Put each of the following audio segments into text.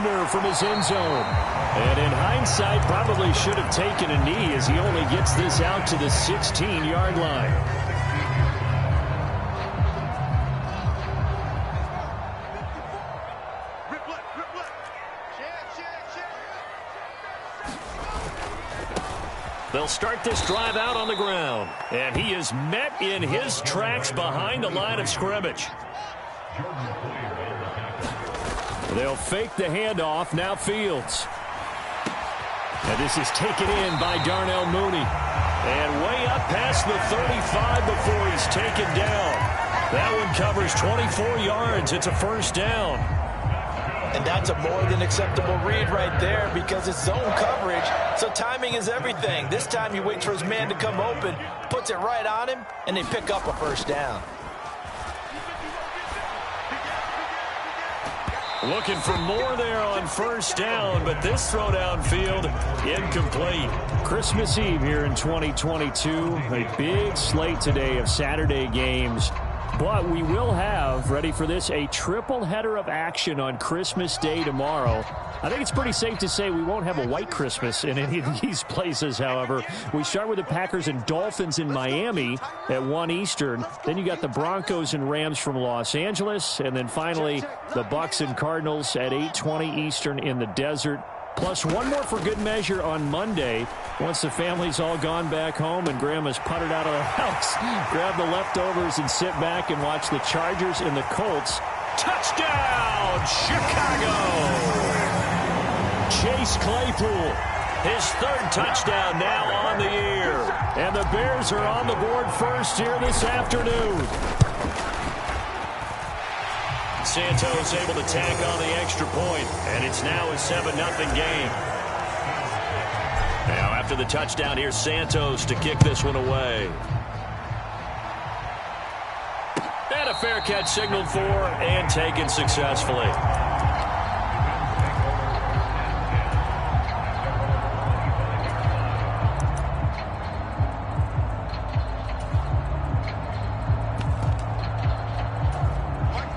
opener from his end zone. And in hindsight, probably should have taken a knee as he only gets this out to the 16-yard line. They'll start this drive out on the ground. And he is met in his tracks behind the line of scrimmage. They'll fake the handoff. Now Fields. And this is taken in by Darnell Mooney. And way up past the 35 before he's taken down. That one covers 24 yards. It's a first down. And that's a more than acceptable read right there because it's zone coverage, so timing is everything. This time he waits for his man to come open, puts it right on him, and they pick up a first down. Looking for more there on first down, but this throw downfield incomplete. Christmas Eve here in 2022. A big slate today of Saturday games. But we will have, ready for this, a triple header of action on Christmas Day tomorrow. I think it's pretty safe to say we won't have a white Christmas in any of these places, however. We start with the Packers and Dolphins in Miami at 1 Eastern. Then you got the Broncos and Rams from Los Angeles. And then finally, the Bucs and Cardinals at 8:20 Eastern in the desert. Plus one more for good measure on Monday. Once the family's all gone back home and Grandma's puttered out of the house, grab the leftovers and sit back and watch the Chargers and the Colts. Touchdown, Chicago! Chase Claypool, his third touchdown now on the year. And the Bears are on the board first here this afternoon. Santos able to tack on the extra point, and it's now a 7-0 game. Now after the touchdown, here's Santos to kick this one away. And a fair catch signaled for and taken successfully.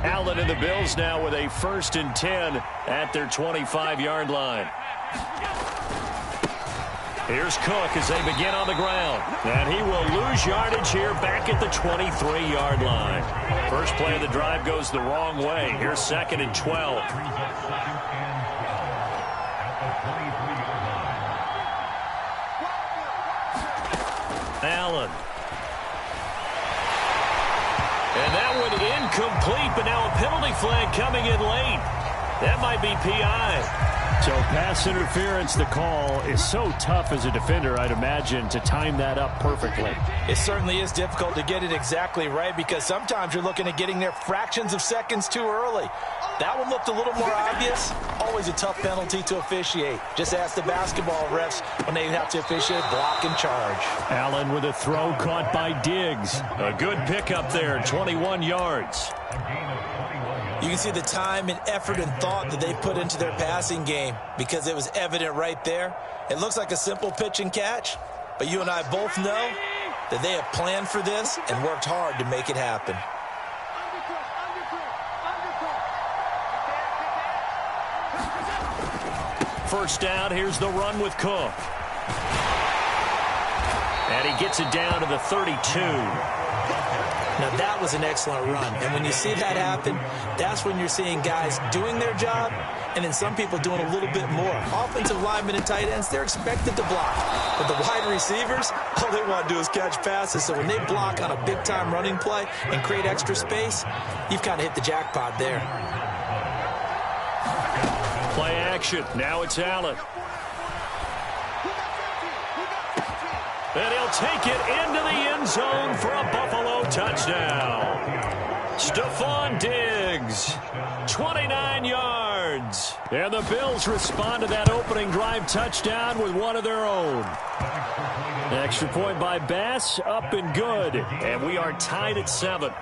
Allen and the Bills now with a 1st and 10 at their 25-yard line. Here's Cook as they begin on the ground. And he will lose yardage here back at the 23-yard line. First play of the drive goes the wrong way. Here's 2nd and 12. Allen. And that one incomplete, but now a penalty flag coming in late. That might be PI. So pass interference, the call is so tough as a defender, I'd imagine, to time that up perfectly. It certainly is difficult to get it exactly right because sometimes you're looking at getting there fractions of seconds too early. That one looked a little more obvious. Always a tough penalty to officiate. Just ask the basketball refs when they have to officiate block and charge. Allen with a throw caught by Diggs. A good pickup there, 21 yards. You can see the time and effort and thought that they put into their passing game because it was evident right there. It looks like a simple pitch and catch, but you and I both know that they have planned for this and worked hard to make it happen. First down, here's the run with Cook. And he gets it down to the 32. Now, that was an excellent run. And when you see that happen, that's when you're seeing guys doing their job and then some people doing a little bit more. Offensive linemen and tight ends, they're expected to block. But the wide receivers, all they want to do is catch passes. So when they block on a big-time running play and create extra space, you've kind of hit the jackpot there. Play action. Now it's Allen. And he'll take it into the end zone for a Buffalo touchdown. Stephon Diggs, 29 yards. And the Bills respond to that opening drive touchdown with one of their own. Extra point by Bass, up and good. And we are tied at 7.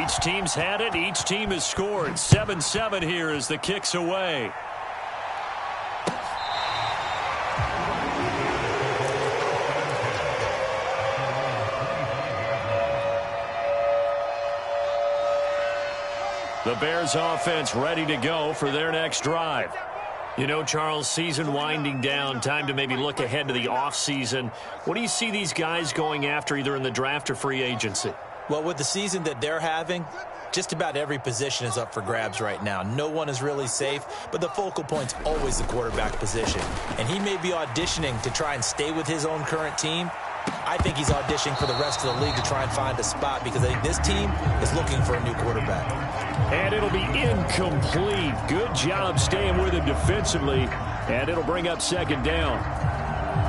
Each team's had it. Each team has scored. 7-7 here as the kick's away. The The Bears offense ready to go for their next drive. You know, Charles, season winding down, time to maybe look ahead to the offseason. What do you see these guys going after either in the draft or free agency? Well, with the season that they're having, just about every position is up for grabs right now. No one is really safe, but the focal point's always the quarterback position. And he may be auditioning to try and stay with his own current team. I think he's auditioning for the rest of the league to try and find a spot because I think this team is looking for a new quarterback. And it'll be incomplete. Good job staying with him defensively, and it'll bring up second down.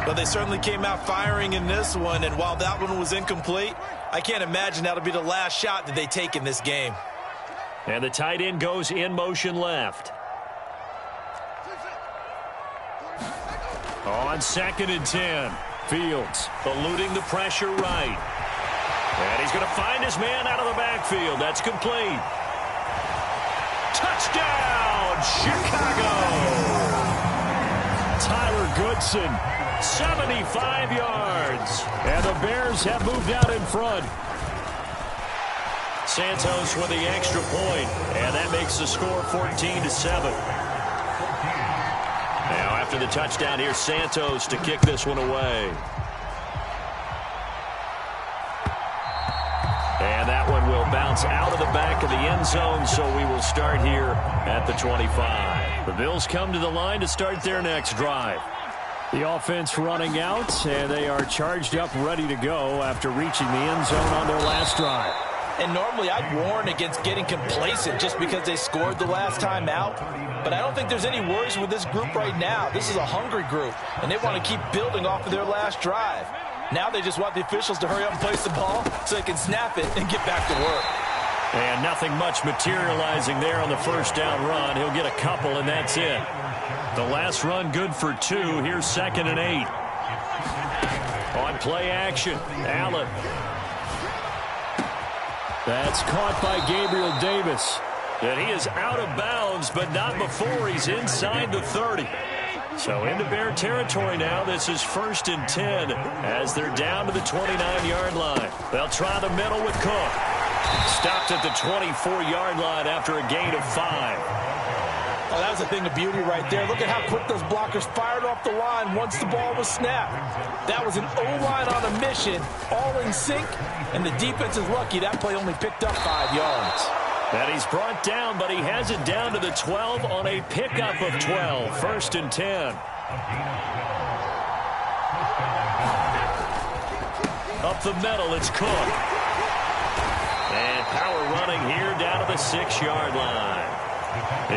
Well, they certainly came out firing in this one, and while that one was incomplete, I can't imagine that'll be the last shot that they take in this game. And the tight end goes in motion left. On 2nd and 10. Fields eluding the pressure right. And he's going to find his man out of the backfield. That's complete. Touchdown, Chicago! Tyler Goodson, 75 yards. And the Bears have moved out in front. Santos with the extra point, and that makes the score 14-7. Now, after the touchdown, here's Santos to kick this one away. And that one will bounce out of the back of the end zone, so we will start here at the 25. The Bills come to the line to start their next drive. The offense running out, and they are charged up, ready to go after reaching the end zone on their last drive. And normally I'd warn against getting complacent just because they scored the last time out. But I don't think there's any worries with this group right now. This is a hungry group, and they want to keep building off of their last drive. Now they just want the officials to hurry up and place the ball so they can snap it and get back to work. And nothing much materializing there on the first down run. He'll get a couple, and that's it. The last run good for 2. Here's 2nd and 8. On play action, Allen. That's caught by Gabriel Davis. And he is out of bounds, but not before he's inside the 30. So into Bear territory now. This is 1st and 10 as they're down to the 29-yard line. They'll try the middle with Cook. Stopped at the 24-yard line after a gain of 5. Oh, that was a thing of beauty right there. Look at how quick those blockers fired off the line once the ball was snapped. That was an O-line on a mission, all in sync, and the defense is lucky that play only picked up 5 yards. And he's brought down, but he has it down to the 12 on a pickup of 12. 1st and 10. Up the middle, it's Cook. And power running here down to the 6-yard line.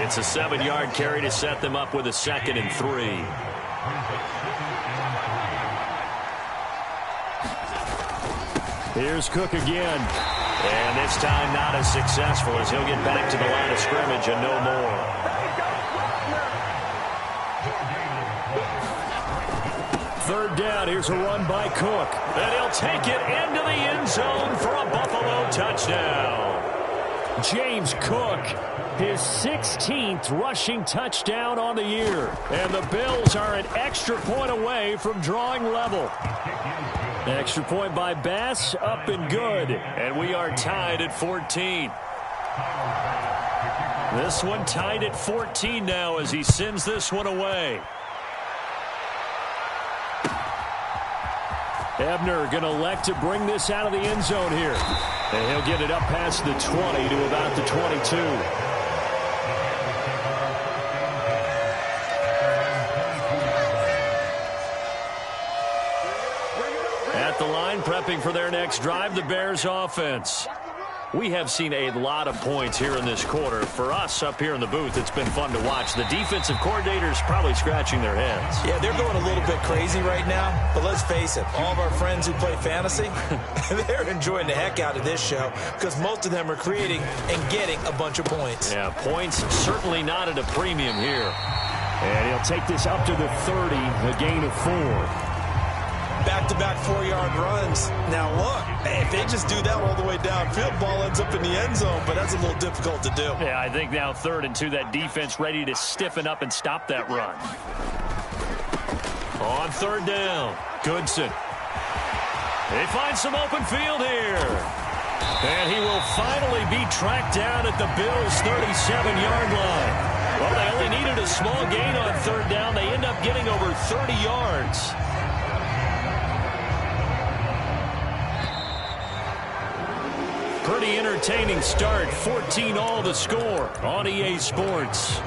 It's a 7-yard carry to set them up with a 2nd and 3. Here's Cook again. And this time not as successful as he'll get back to the line of scrimmage and no more. Third down, here's a run by Cook. And he'll take it into the end zone for a Buffalo touchdown. James Cook, his 16th rushing touchdown on the year. And the Bills are an extra point away from drawing level. Extra point by Bass, up and good. And we are tied at 14. This one tied at 14 now as he sends this one away. Ebner going to elect to bring this out of the end zone here. And he'll get it up past the 20 to about the 22. At the line, prepping for their next drive, the Bears offense. We have seen a lot of points here in this quarter. For us up here in the booth, it's been fun to watch. The defensive coordinators probably scratching their heads. Yeah, they're going a little bit crazy right now. But let's face it, all of our friends who play fantasy, they're enjoying the heck out of this show because most of them are creating and getting a bunch of points. Yeah, points certainly not at a premium here. And he'll take this up to the 30, a gain of 4. Back-to-back 4-yard runs. Now, look, if they just do that all the way downfield, ball ends up in the end zone, but that's a little difficult to do. Yeah, I think now 3rd and 2, that defense ready to stiffen up and stop that run. On 3rd down, Goodson. They find some open field here. And he will finally be tracked down at the Bills' 37-yard line. Well, they only needed a small gain on third down. They end up getting over 30 yards. Pretty entertaining start. 14-all the score on EA Sports.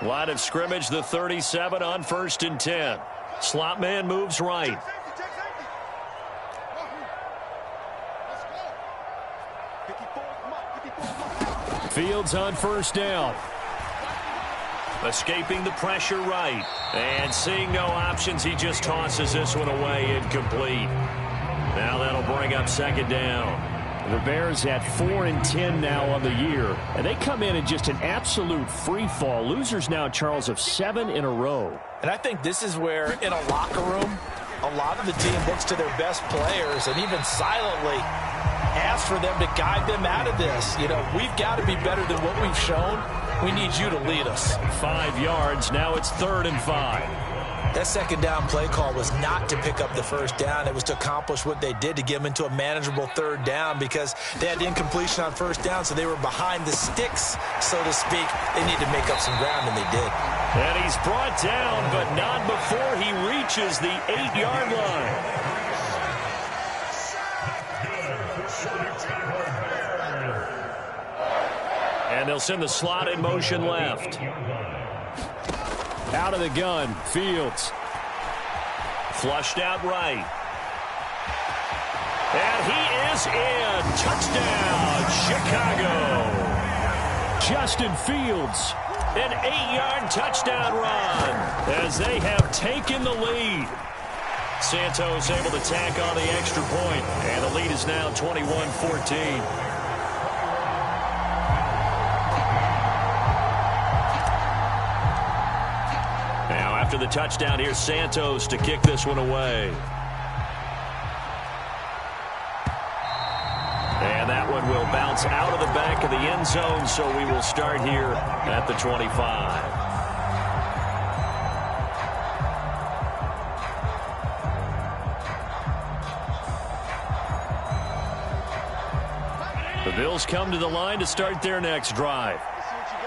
Line of scrimmage, the 37 on 1st and 10. Slot man moves right. Fields on 1st down. Escaping the pressure right. And seeing no options, he just tosses this one away, incomplete. Now that'll bring up 2nd down. The Bears at 4-10 now on the year. And they come in just an absolute free fall. Losers now, Charles, of 7 in a row. And I think this is where, in a locker room, a lot of the team looks to their best players and even silently asks for them to guide them out of this. You know, we've got to be better than what we've shown. We need you to lead us. 5 yards. Now it's 3rd and 5. That 2nd down play call was not to pick up the 1st down. It was to accomplish what they did, to get them into a manageable 3rd down, because they had incompletion on 1st down, so they were behind the sticks, so to speak. They need to make up some ground, and they did. And he's brought down, but not before he reaches the 8-yard line. And they'll send the slot in motion left. Out of the gun, Fields. Flushed out right. And he is in. Touchdown, Chicago. Justin Fields, an 8-yard touchdown run as they have taken the lead. Santos able to tack on the extra point, and the lead is now 21-14. After the touchdown, here's Santos to kick this one away. And that one will bounce out of the back of the end zone, so we will start here at the 25. The Bills come to the line to start their next drive.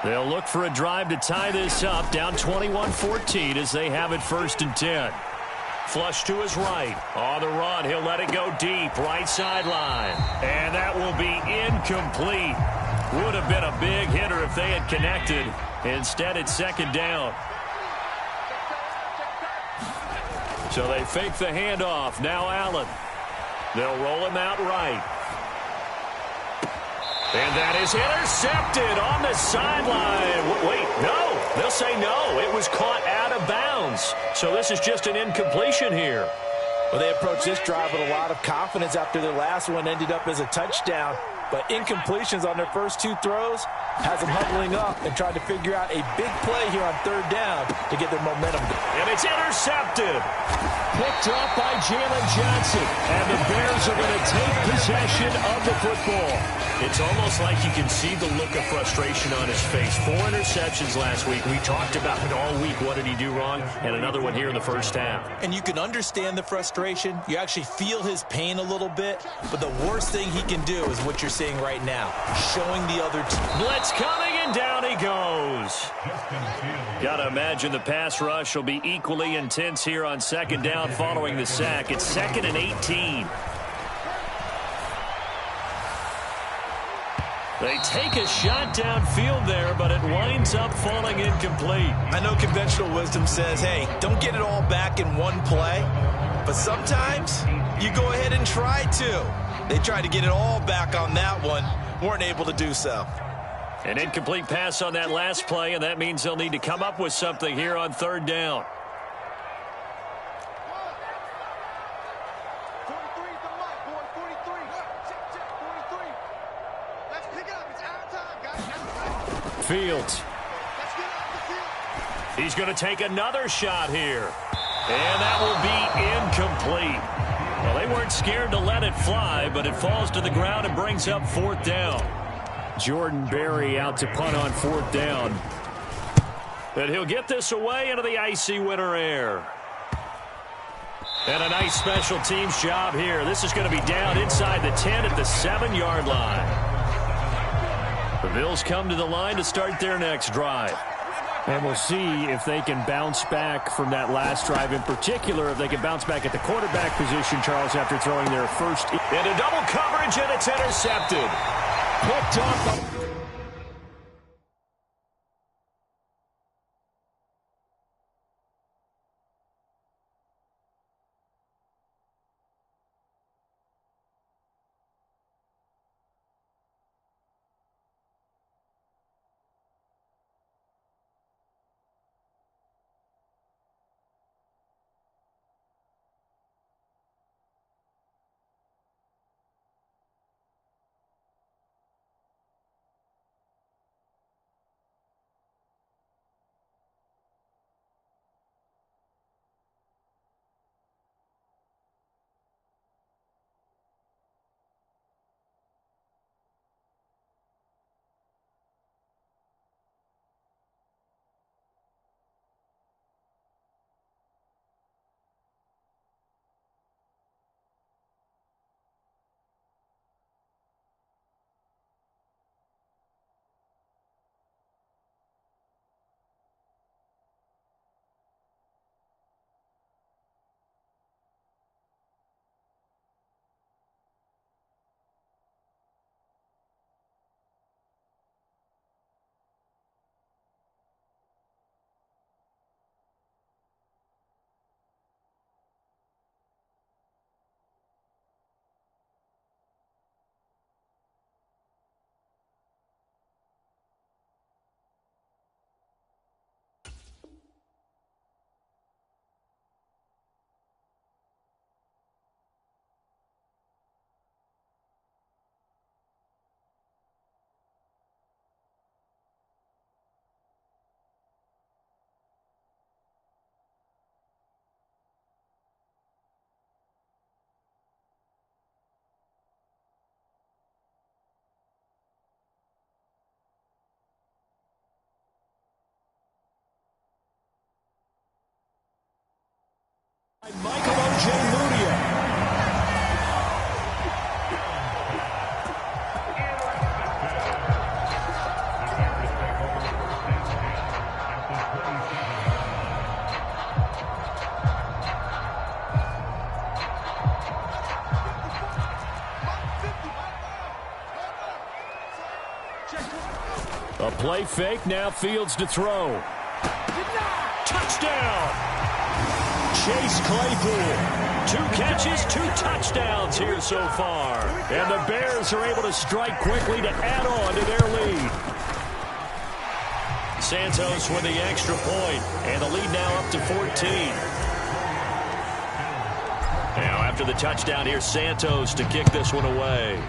They'll look for a drive to tie this up, down 21-14 as they have it 1st and 10. Flush to his right. On the run, he'll let it go deep, right sideline. And that will be incomplete. Would have been a big hitter if they had connected. Instead, it's 2nd down. So they fake the handoff. Now Allen. They'll roll him out right. And that is intercepted on the sideline. Wait, no. They'll say no. It was caught out of bounds. So this is just an incompletion here. Well, they approached this drive with a lot of confidence after their last one ended up as a touchdown. But incompletions on their first 2 throws has them huddling up and trying to figure out a big play here on 3rd down to get their momentum. And it's intercepted. Picked up by Jalen Johnson. And the Bears are going to take possession of the football. It's almost like you can see the look of frustration on his face. 4 interceptions last week. We talked about it all week. What did he do wrong? And another one here in the 1st half. And you can understand the frustration. You actually feel his pain a little bit. But the worst thing he can do is what you're seeing right now. Showing the other team. Blitz coming, and down he goes. Got to imagine the pass rush will be equally intense here on 2nd down following the sack. It's 2nd and 18. They take a shot downfield there, but it winds up falling incomplete. I know conventional wisdom says, hey, don't get it all back in one play. But sometimes you go ahead and try to. They tried to get it all back on that one. Weren't able to do so. An incomplete pass on that last play, and that means they'll need to come up with something here on 3rd down. Fields. He's going to take another shot here. And that will be incomplete. Well, they weren't scared to let it fly, but it falls to the ground and brings up 4th down. Jordan Berry out to punt on 4th down. But he'll get this away into the icy winter air. And a nice special teams job here. This is going to be down inside the 10 at the 7-yard line. The Bills come to the line to start their next drive. And we'll see if they can bounce back from that last drive. In particular, if they can bounce back at the quarterback position, Charles, after throwing their first. Into double coverage, and it's intercepted. Picked up. Michael Ojemudia. A play fake, now Fields to throw. Touchdown! Chase Claypool. 2 catches, 2 touchdowns here so far. And the Bears are able to strike quickly to add on to their lead. Santos with the extra point, and the lead now up to 14. Now after the touchdown, here's Santos to kick this one away.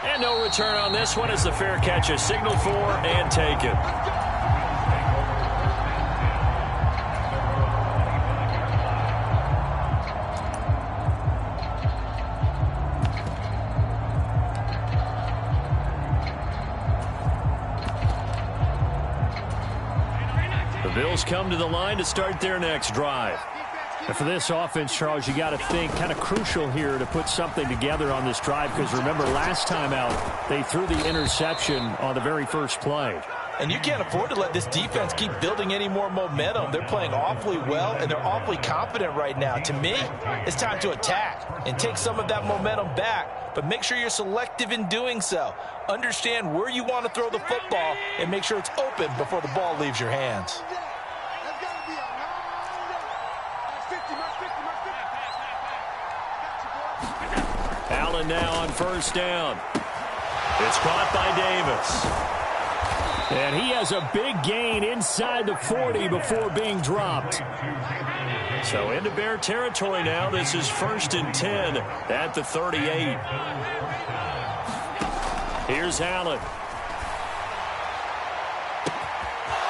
And no return on this one as the fair catch is signaled for and taken. The Bills come to the line to start their next drive. And for this offense, Charles, you got to think kind of crucial here to put something together on this drive, because remember last time out they threw the interception on the very first play. And you can't afford to let this defense keep building any more momentum. They're playing awfully well, and they're awfully confident right now. To me, it's time to attack and take some of that momentum back. But make sure you're selective in doing so. Understand where you want to throw the football and make sure it's open before the ball leaves your hands. Allen now on first down. It's caught by Davis. And he has a big gain inside the 40 before being dropped. So into Bear territory now. This is 1st and 10 at the 38. Here's Allen.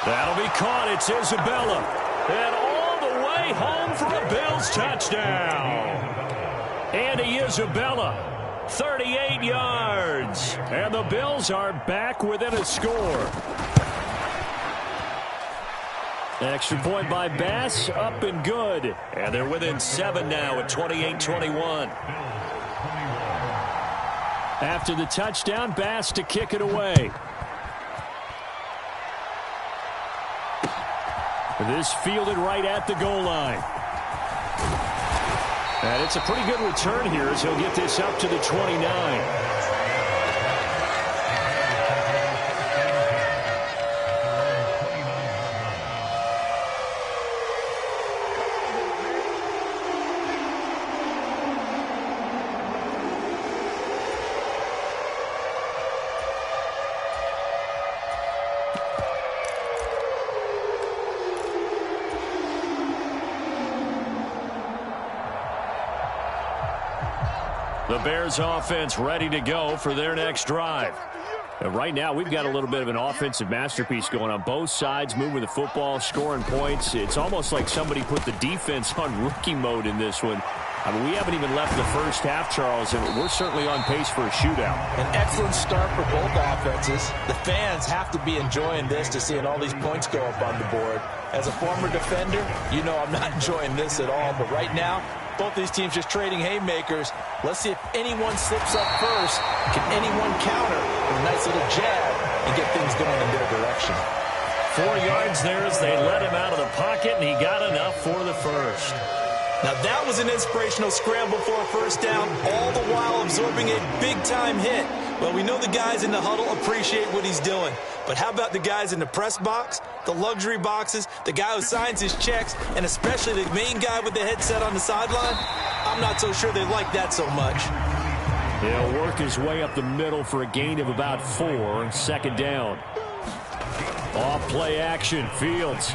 That'll be caught. It's Isabella. And all the way home for a Bills touchdown. Andy Isabella, 38 yards. And the Bills are back within a score. Extra point by Bass, up and good. And they're within 7 now at 28-21. After the touchdown, Bass to kick it away. This fielded right at the goal line. And it's a pretty good return here as he'll get this up to the 29. The Bears offense ready to go for their next drive. And right now, we've got a little bit of an offensive masterpiece going on both sides, moving the football, scoring points. It's almost like somebody put the defense on rookie mode in this one. I mean, we haven't even left the first half, Charles, and we're certainly on pace for a shootout. An excellent start for both offenses. The fans have to be enjoying this to seeing all these points go up on the board. As a former defender, you know I'm not enjoying this at all, but right now, both these teams just trading haymakers. Let's see if anyone slips up first. Can anyone counter with a nice little jab and get things going in their direction? 4 yards there as they let him out of the pocket, and he got enough for the first. Now that was an inspirational scramble for a first down, all the while absorbing a big-time hit. Well, we know the guys in the huddle appreciate what he's doing. But how about the guys in the press box, the luxury boxes, the guy who signs his checks, and especially the main guy with the headset on the sideline? I'm not so sure they like that so much. He'll work his way up the middle for a gain of about 4, second down. Off play action, Fields.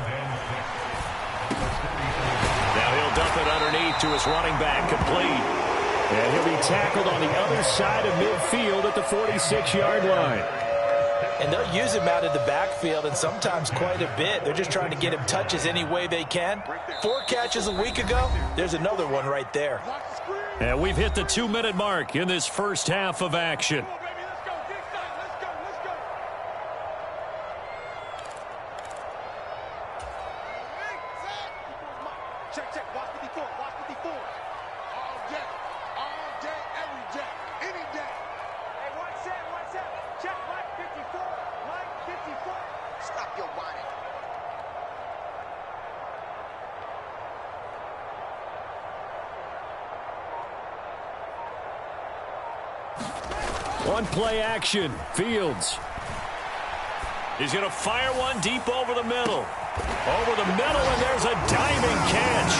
Now he'll dump it underneath to his running back, complete. And he'll be tackled on the other side of midfield at the 46-yard line. And they'll use him out of the backfield, and sometimes quite a bit. They're just trying to get him touches any way they can. 4 catches a week ago. There's another one right there. And we've hit the 2-minute mark in this first half of action. One play action, Fields. He's going to fire one deep over the middle. Over the middle, and there's a diving catch.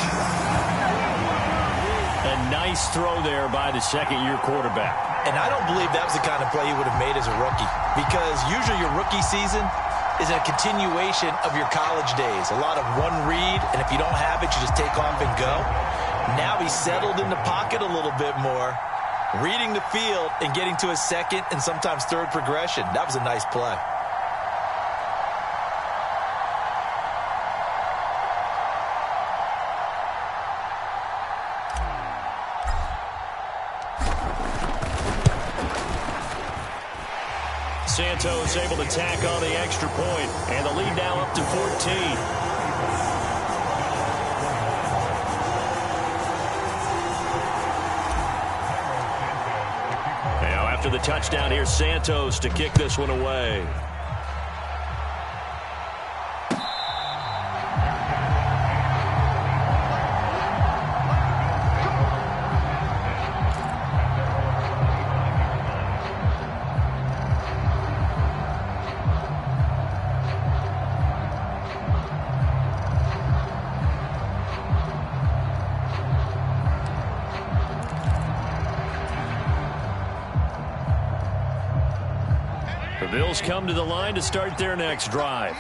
A nice throw there by the second-year quarterback. And I don't believe that was the kind of play he would have made as a rookie, because usually your rookie season is a continuation of your college days. A lot of one read, and if you don't have it, you just take off and go. Now he's settled in the pocket a little bit more, reading the field and getting to his second and sometimes third progression. That was a nice play. Santos able to tack on the extra point, and the lead now up to 14. Now after the touchdown, here's Santos to kick this one away. The Bills come to the line to start their next drive.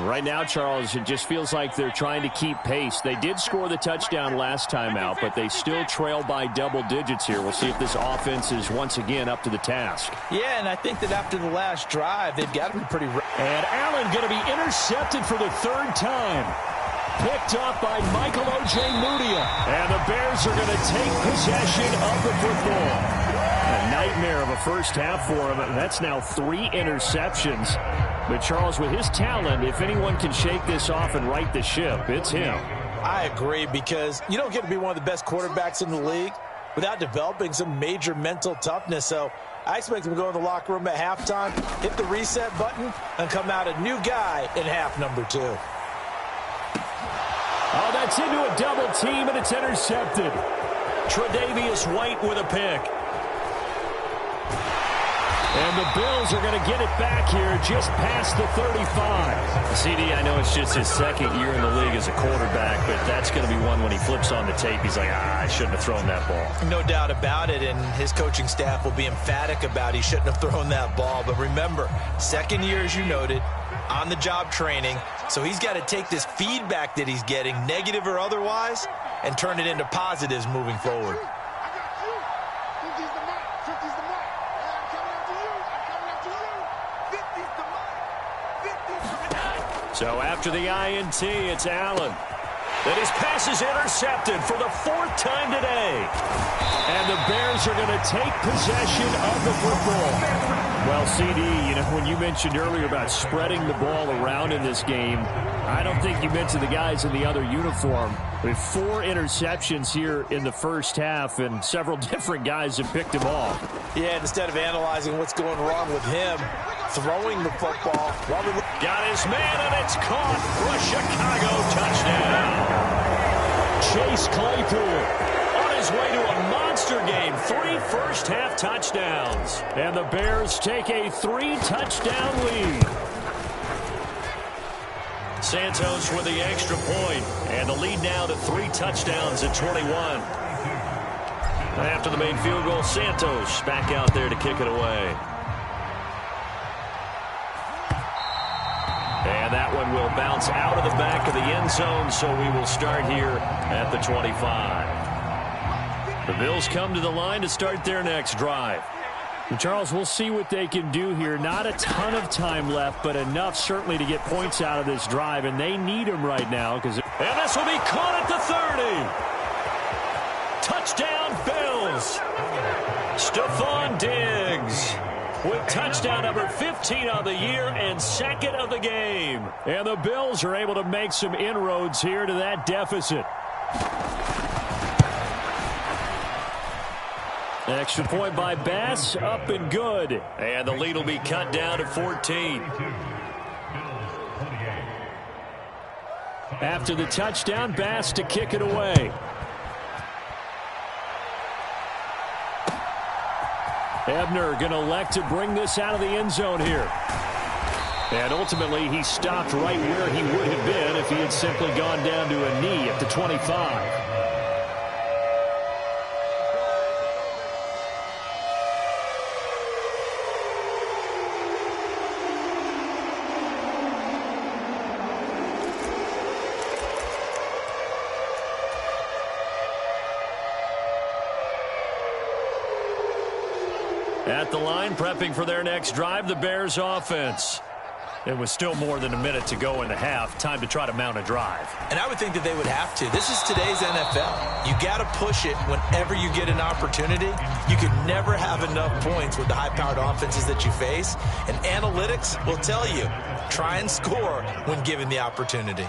Right now, Charles, it just feels like they're trying to keep pace. They did score the touchdown last time out, but they still trail by double digits here. We'll see if this offense is once again up to the task. Yeah, and I think that after the last drive, they've got to be pretty... And Allen going to be intercepted for the third time. Picked up by Michael Ojemudia. And the Bears are going to take possession of the football. A nightmare of a the first half for him. That's now 3 interceptions. But Charles, with his talent, if anyone can shake this off and right the ship, it's him. I agree, because you don't get to be one of the best quarterbacks in the league without developing some major mental toughness. So I expect him to go in the locker room at halftime, hit the reset button, and come out a new guy in half number 2. Oh, that's into a double team, and it's intercepted. Tre'Davious White with a pick. And the Bills are going to get it back here just past the 35. CD, I know it's just his second year in the league as a quarterback, but that's going to be one when he flips on the tape. He's like, I shouldn't have thrown that ball. No doubt about it, and his coaching staff will be emphatic about he shouldn't have thrown that ball. But remember, second year, as you noted, on-the-job training, so he's got to take this feedback that he's getting, negative or otherwise, and turn it into positives moving forward. So after the INT, it's Allen. And his pass is intercepted for the 4th time today. And the Bears are going to take possession of the football. Well, CD, you know, when you mentioned earlier about spreading the ball around in this game, I don't think you mentioned the guys in the other uniform. We have 4 interceptions here in the first half, and several different guys have picked them off. Yeah, instead of analyzing what's going wrong with him, throwing the football. Got his man, and it's caught for a Chicago touchdown. Chase Claypool on his way to a monster game. 3 first-half touchdowns. And the Bears take a 3-touchdown lead. Santos with the extra point, and the lead now to 3 touchdowns at 21. After the main field goal, Santos back out there to kick it away. And that one will bounce out of the back of the end zone, so we will start here at the 25. The Bills come to the line to start their next drive. And Charles, we'll see what they can do here. Not a ton of time left, but enough certainly to get points out of this drive, and they need them right now. And this will be caught at the 30. Touchdown, Bills. Stephon Diggs with touchdown number 15 of the year and 2nd of the game. And the Bills are able to make some inroads here to that deficit. Extra point by Bass, up and good. And the lead will be cut down to 14. After the touchdown, Bass to kick it away. Ebner going to elect to bring this out of the end zone here. And ultimately, he stopped right where he would have been if he had simply gone down to a knee at the 25. At the line, prepping for their next drive, the Bears offense. It was still more than a minute to go in the half. Time to try to mount a drive. And I would think that they would have to. This is today's NFL. You got to push it whenever you get an opportunity. You can never have enough points with the high-powered offenses that you face. And analytics will tell you, try and score when given the opportunity.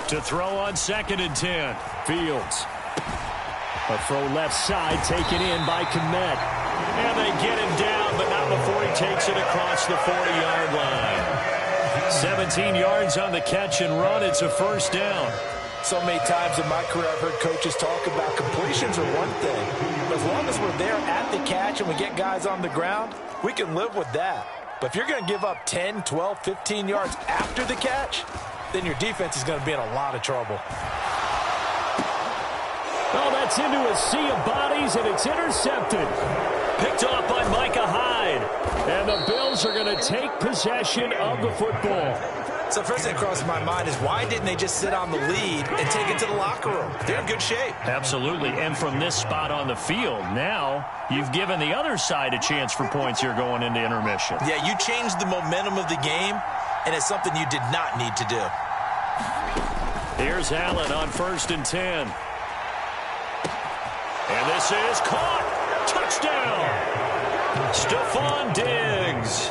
To throw on 2nd and 10. Fields. A throw left side taken in by Kmet. And they get him down, but not before he takes it across the 40-yard line. 17 yards on the catch and run. It's a first down. So many times in my career I've heard coaches talk about completions are one thing. But as long as we're there at the catch and we get guys on the ground, we can live with that. But if you're going to give up 10, 12, 15 yards after the catch, then your defense is going to be in a lot of trouble. Oh, that's into a sea of bodies, and it's intercepted. Picked off by Micah Hyde. the Bills are going to take possession of the football. So first thing that crosses my mind is why didn't they just sit on the lead and take it to the locker room? They're in good shape. Absolutely. And from this spot on the field, now you've given the other side a chance for points here going into intermission. Yeah, you changed the momentum of the game, and it's something you did not need to do. Here's Allen on 1st and 10. And this is caught. Touchdown. Stephon Diggs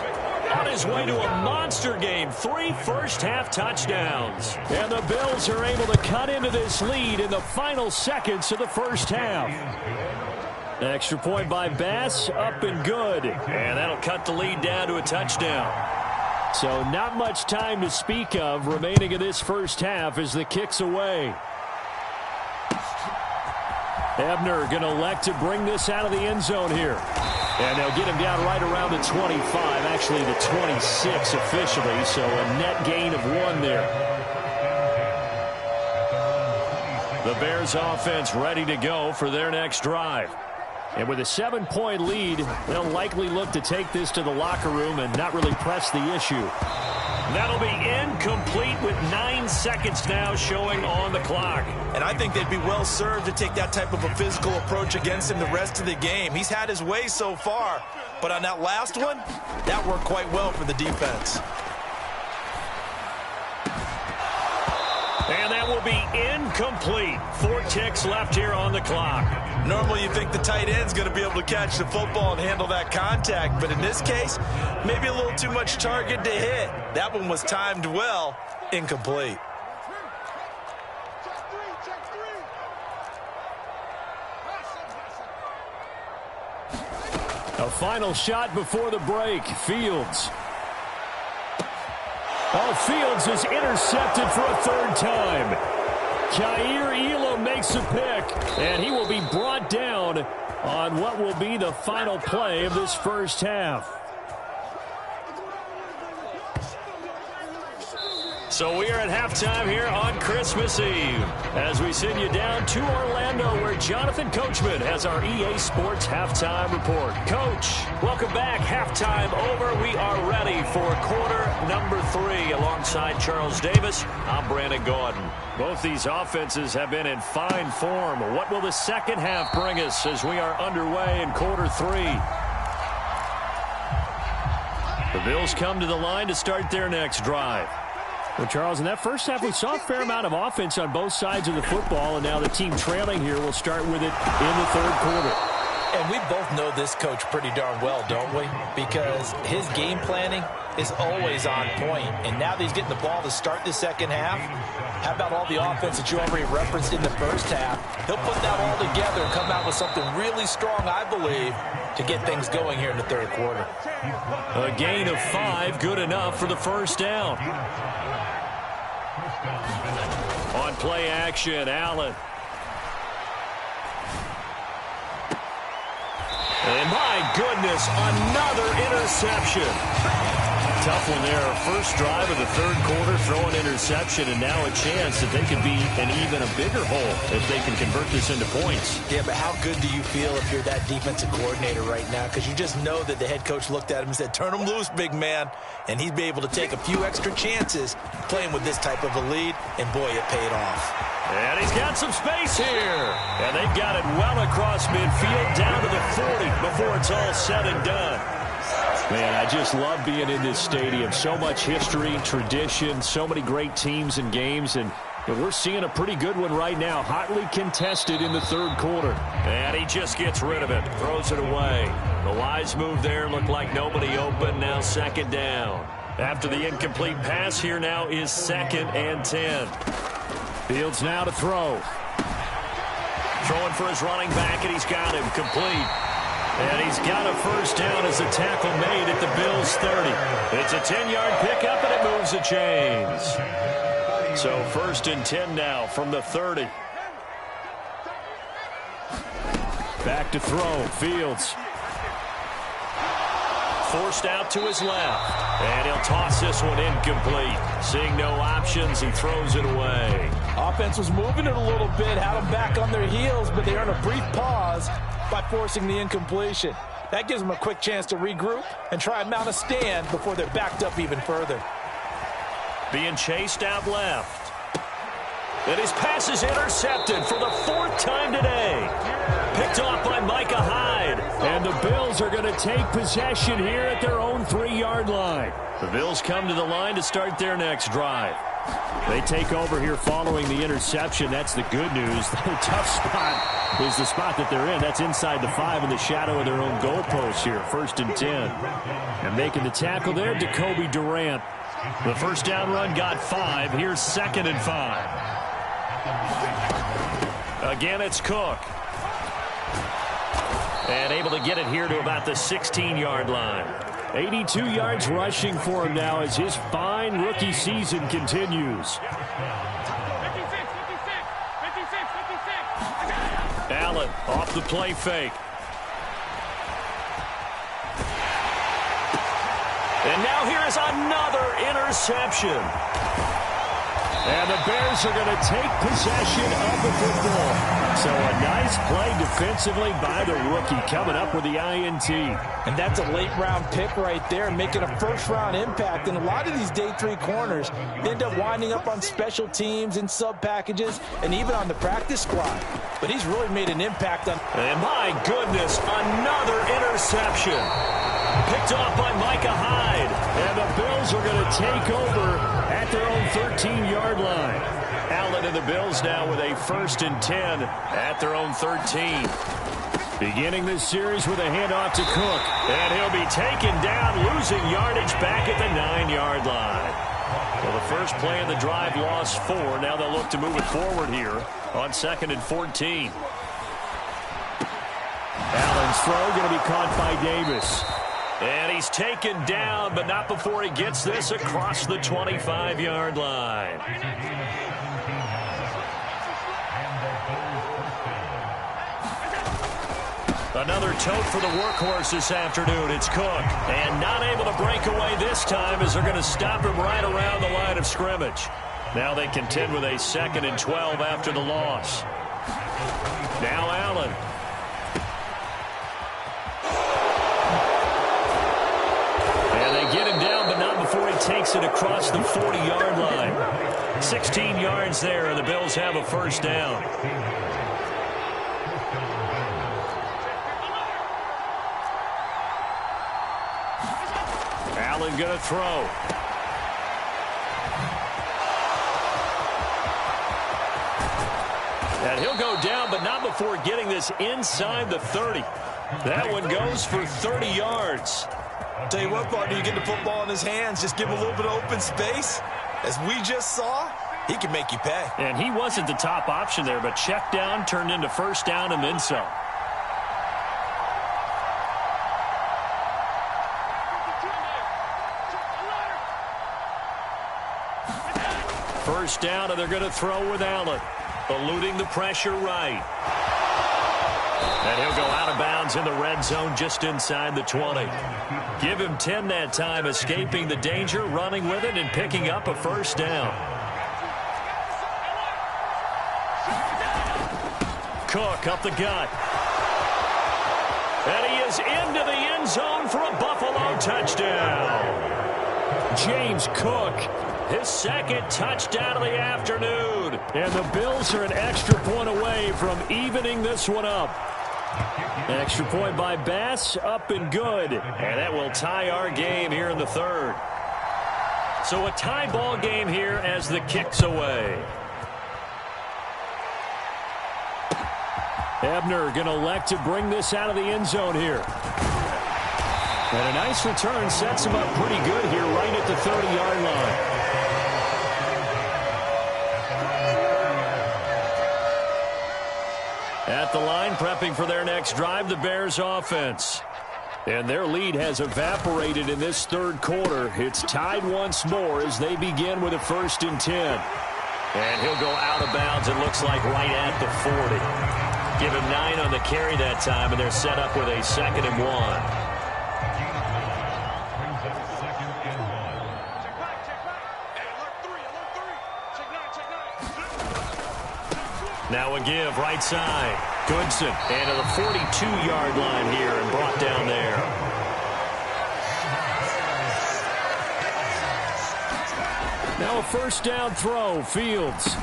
on his way to a monster game. 3 first-half touchdowns. And the Bills are able to cut into this lead in the final seconds of the first half. Extra point by Bass, up and good. And that'll cut the lead down to a touchdown. So not much time to speak of remaining in this first half as the kick's away. Ebner going to elect to bring this out of the end zone here. And they'll get him down right around the 25, actually the 26 officially, so a net gain of 1 there. The Bears offense ready to go for their next drive. And with a 7-point lead, they'll likely look to take this to the locker room and not really press the issue. That'll be incomplete with 9 seconds now showing on the clock. And I think they'd be well served to take that type of a physical approach against him the rest of the game. He's had his way so far, but on that last one, that worked quite well for the defense. And that will be incomplete. 4 ticks left here on the clock. Normally you think the tight end's going to be able to catch the football and handle that contact, but in this case, maybe a little too much target to hit. That one was timed well, incomplete. A final shot before the break. Fields. Oh, Fields is intercepted for a 3rd time. Jair Elam makes a pick, and he will be brought down on what will be the final play of this first half. So we are at halftime here on Christmas Eve as we send you down to Orlando where Jonathan Coachman has our EA Sports Halftime Report. Coach, welcome back. Halftime over. We are ready for quarter number 3 alongside Charles Davis. I'm Brandon Gordon. Both these offenses have been in fine form. What will the second half bring us as we are underway in quarter 3? The Bills come to the line to start their next drive. Well, Charles, in that first half, we saw a fair amount of offense on both sides of the football, and now the team trailing here will start with it in the 3rd quarter. And we both know this coach pretty darn well, don't we? Because his game planning is always on point. And now that he's getting the ball to start the second half, how about all the offense that you already referenced in the first half? He'll put that all together and come out with something really strong, I believe, to get things going here in the 3rd quarter. A gain of 5, good enough for the first down. On play action, Allen. And my goodness, another interception. Tough one there. First drive of the 3rd quarter, throw an interception, and now a chance that they could be in even a bigger hole if they can convert this into points. Yeah, but how good do you feel if you're that defensive coordinator right now? Because you just know that the head coach looked at him and said, turn him loose, big man. And he'd be able to take a few extra chances playing with this type of a lead, and boy, it paid off. And he's got some space here. And they've got it well across midfield down to the 40 before it's all said and done. Man, I just love being in this stadium. So much history, tradition, so many great teams and games, and we're seeing a pretty good one right now. Hotly contested in the 3rd quarter. And he just gets rid of it, throws it away. The wise move there, looked like nobody open, now 2nd down. After the incomplete pass, here now is 2nd and 10. Fields now to throw. Throwing for his running back, and he's got him complete. And he's got a first down as a tackle made at the Bills' 30. It's a 10-yard pickup, and it moves the chains. So 1st and 10 now from the 30. Back to throw. Fields. Forced out to his left. And he'll toss this one incomplete. Seeing no options, he throws it away. Offense was moving it a little bit, had them back on their heels, but they earned a brief pause by forcing the incompletion. That gives them a quick chance to regroup and try and mount a stand before they're backed up even further. Being chased out left. And his pass is intercepted for the 4th time today. Picked off by Micah Hyde. And the Bills are going to take possession here at their own 3-yard line. The Bills come to the line to start their next drive. They take over here following the interception. That's the good news. The tough spot is the spot that they're in. That's inside the 5 in the shadow of their own goalpost here. 1st and 10. And making the tackle there, Jacoby Durant. The first down run got 5. Here's 2nd and 5. Again, it's Cook. And able to get it here to about the 16-yard line. 82 yards rushing for him now as his fine rookie season continues. Allen off the play fake. And now here is another interception. And the Bears are going to take possession of the football. So a nice play defensively by the rookie coming up with the INT. And that's a late-round pick right there, making a first-round impact. And a lot of these day 3 corners end up winding up on special teams and sub-packages and even on the practice squad. But he's really made an impact on... And my goodness, another interception. Picked off by Micah Hyde. And the Bills are going to take over at their own 13-yard line. Allen and the Bills now with a 1st and 10 at their own 13. Beginning this series with a handoff to Cook. And he'll be taken down, losing yardage back at the 9-yard line. Well, the first play of the drive lost 4. Now they'll look to move it forward here on 2nd and 14. Allen's throw going to be caught by Davis. And he's taken down, but not before he gets this across the 25-yard line. Another tote for the workhorse this afternoon. It's Cook. And not able to break away this time as they're going to stop him right around the line of scrimmage. Now they contend with a 2nd and 12 after the loss. Now Allen. Get him down, but not before he takes it across the 40-yard line. 16 yards there, and the Bills have a first down. Allen going to throw. And he'll go down, but not before getting this inside the 30. That one goes for 30 yards. Tell you what, partner, you get the football in his hands, just give him a little bit of open space. As we just saw, he can make you pay. And he wasn't the top option there, but check down turned into first down and then some. First down, and they're going to throw with Allen. Eluding the pressure right. And he'll go out of bounds in the red zone just inside the 20. Give him 10 that time, escaping the danger, running with it, and picking up a first down. Cook up the gut. And he is into the end zone for a Buffalo touchdown. James Cook, his 2nd touchdown of the afternoon. And the Bills are an extra point away from evening this one up. An extra point by Bass, up and good. And that will tie our game here in the 3rd. So a tie ball game here as the kick's away. Ebner going to elect to bring this out of the end zone here. And a nice return sets him up pretty good here right at the 30-yard line. At the line, prepping for their next drive, the Bears offense. And their lead has evaporated in this 3rd quarter. It's tied once more as they begin with a 1st and 10. And he'll go out of bounds, it looks like, right at the 40. Give him 9 on the carry that time, and they're set up with a 2nd and 1. Now a give right side. Goodson, and to the 42-yard line here and brought down there. Now a first down throw, Fields.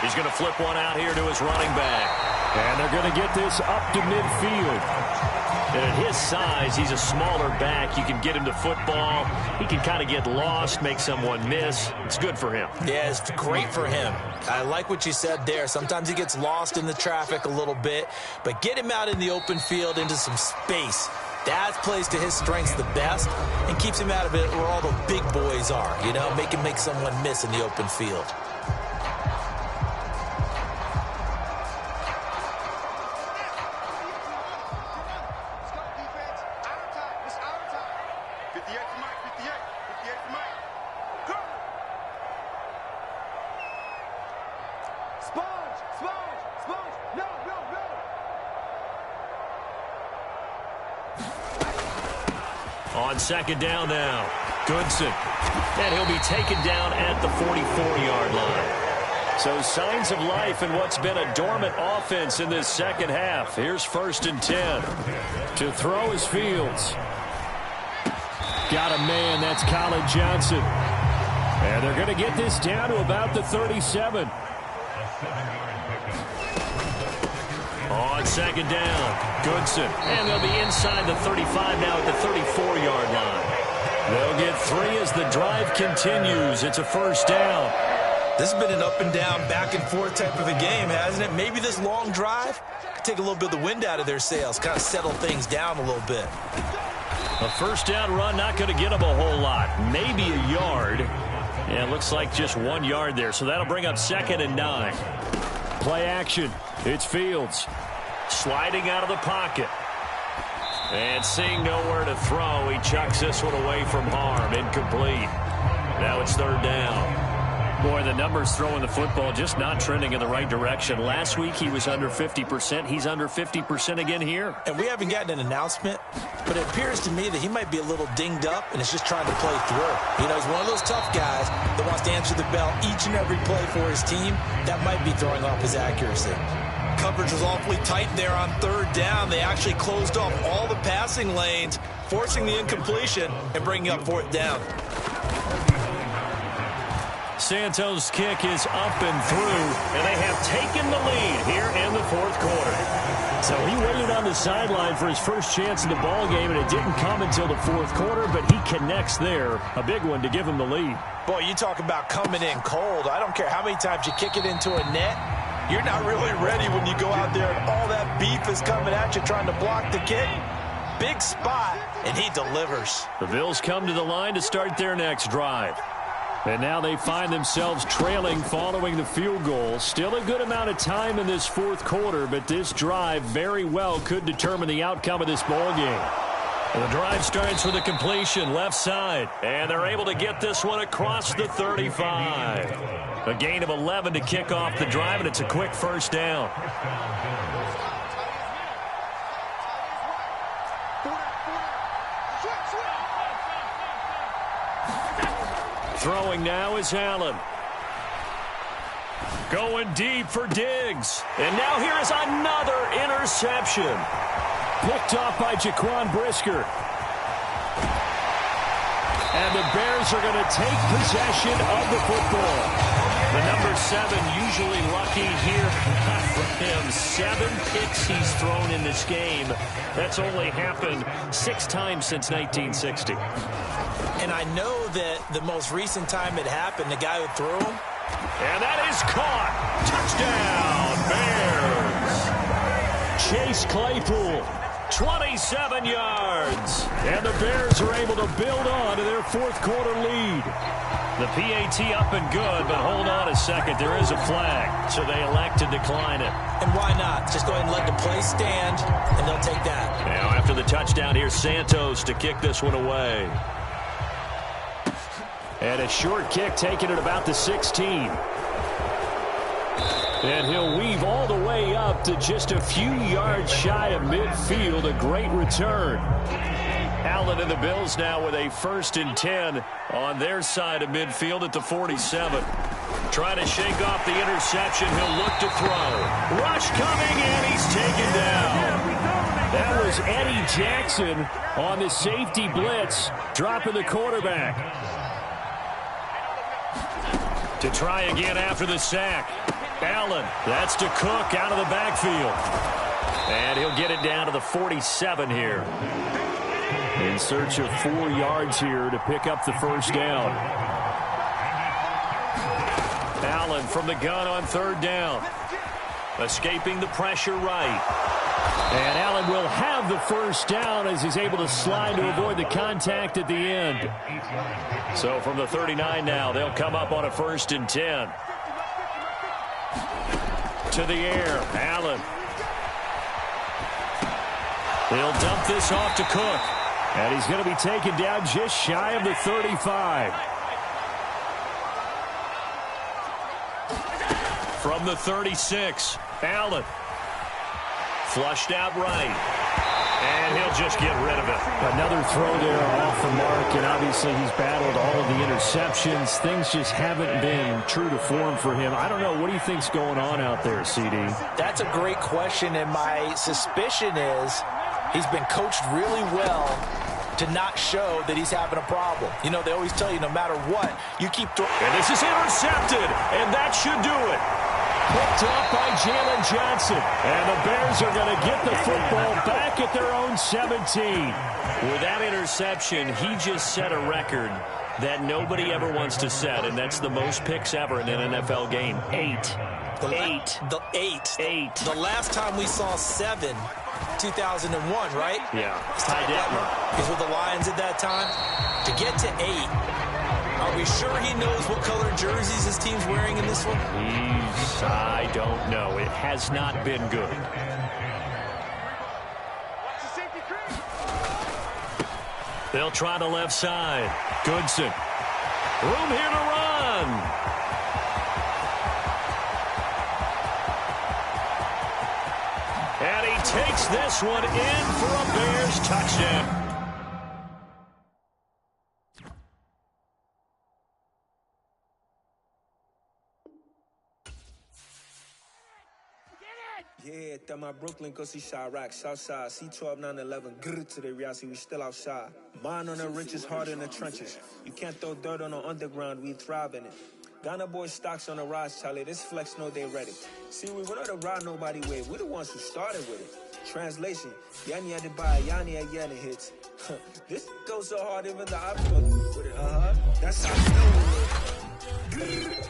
He's going to flip one out here to his running back. And they're going to get this up to midfield. And at his size, he's a smaller back. You can get him to football. He can kind of get lost, make someone miss. It's good for him. Yeah, it's great for him. I like what you said there. Sometimes he gets lost in the traffic a little bit. But get him out in the open field into some space. That plays to his strengths the best and keeps him out of it where all the big boys are. You know, make him make someone miss in the open field. On second down now, Goodson. And he'll be taken down at the 44-yard line. So signs of life in what's been a dormant offense in this second half. Here's 1st and 10. To throw is Fields. Got a man, that's Colin Johnson. And they're going to get this down to about the 37. On second down, Goodson. And they'll be inside the 35 now at the 34-yard line. They'll get 3 as the drive continues. It's a first down. This has been an up and down, back and forth type of a game, hasn't it? Maybe this long drive could take a little bit of the wind out of their sails, kind of settle things down a little bit. A first down run, not going to get them a whole lot. Maybe a yard. Yeah, it looks like just 1 yard there. So that'll bring up 2nd and 9. Play action. It's Fields. Sliding out of the pocket. And seeing nowhere to throw, he chucks this one away from harm. Incomplete. Now it's 3rd down. Boy, the numbers throwing the football just not trending in the right direction. Last week he was under 50%. He's under 50% again here. And we haven't gotten an announcement, but it appears to me that he might be a little dinged up and is just trying to play through. You know, he's one of those tough guys that wants to answer the bell each and every play for his team. That might be throwing off his accuracy. Coverage was awfully tight there on 3rd down. They actually closed off all the passing lanes, forcing the incompletion and bringing up 4th down. Santos' kick is up and through, and they have taken the lead here in the 4th quarter. So he waited on the sideline for his first chance in the ball game, and it didn't come until the 4th quarter, but he connects there. A big one to give him the lead. Boy, you talk about coming in cold. I don't care how many times you kick it into a net. You're not really ready when you go out there and all that beef is coming at you trying to block the kick. Big spot, and he delivers. The Bills come to the line to start their next drive. And now they find themselves trailing following the field goal. Still a good amount of time in this 4th quarter, but this drive very well could determine the outcome of this ball game. The drive starts with a completion left side, and they're able to get this one across the 35. A gain of 11 to kick off the drive, and it's a quick first down. Throwing now is Allen. Going deep for Diggs. And now here is another interception. Picked off by Jaquan Brisker. And the Bears are going to take possession of the football. The number 7 usually lucky here. Not for him. 7 picks he's thrown in this game. That's only happened 6 times since 1960. And I know that the most recent time it happened, the guy who threw him. And that is caught. Touchdown, Bears. Chase Claypool, 27 yards. And the Bears are able to build on to their 4th quarter lead. The PAT up and good, but hold on a second. There is a flag, so they elect to decline it. And why not? Just go ahead and let the play stand, and they'll take that. Now after the touchdown, here's Santos to kick this one away. And a short kick taken at about the 16. And he'll weave all the way up to just a few yards shy of midfield. A great return. Allen and the Bills now with a 1st and 10 on their side of midfield at the 47. Trying to shake off the interception. He'll look to throw. Rush coming, and he's taken down. That was Eddie Jackson on the safety blitz, dropping the quarterback. To try again after the sack. Allen, that's to Cook out of the backfield. And he'll get it down to the 47 here. In search of 4 yards here to pick up the first down. Allen from the gun on third down. Escaping the pressure right. And Allen will have the first down as he's able to slide to avoid the contact at the end. So from the 39 now, they'll come up on a 1st and 10. To the air, Allen. He'll dump this off to Cook. And he's going to be taken down just shy of the 35. From the 36, Allen. Flushed out right. And he'll just get rid of it. Another throw there off the mark, and obviously he's battled all of the interceptions. Things just haven't been true to form for him. I don't know. What do you think's going on out there, CD? That's a great question, and my suspicion is he's been coached really well to not show that he's having a problem. You know, they always tell you no matter what, you keep throwing. And this is intercepted, and that should do it. Picked off by Jalen Johnson. And the Bears are going to get the football back at their own 17. With that interception, he just set a record that nobody ever wants to set, and that's the most picks ever in an NFL game. 8. The last time we saw 7, 2001, right? Yeah. Ty Detmer. He was with the Lions at that time. To get to 8, are we sure he knows what color jerseys his team's wearing in this one? I don't know. It has not been good. They'll try the left side. Goodson. Room here to run. And he takes this one in for a Bears touchdown. Yeah, that my Brooklyn, go see Chirac, Southside, C12, 911, grrr to the reality, we still outside. Mine on the riches, hard in the trenches. You can't throw dirt on the underground, we thrive in it. Ghana boys stocks on the rise, Charlie, this flex know they ready. See, we not to ride nobody with, we the ones who started with it. Translation, Yanni had to buy, Yanni had Yanni hits. This goes so hard, even the option with it, that's how I know it.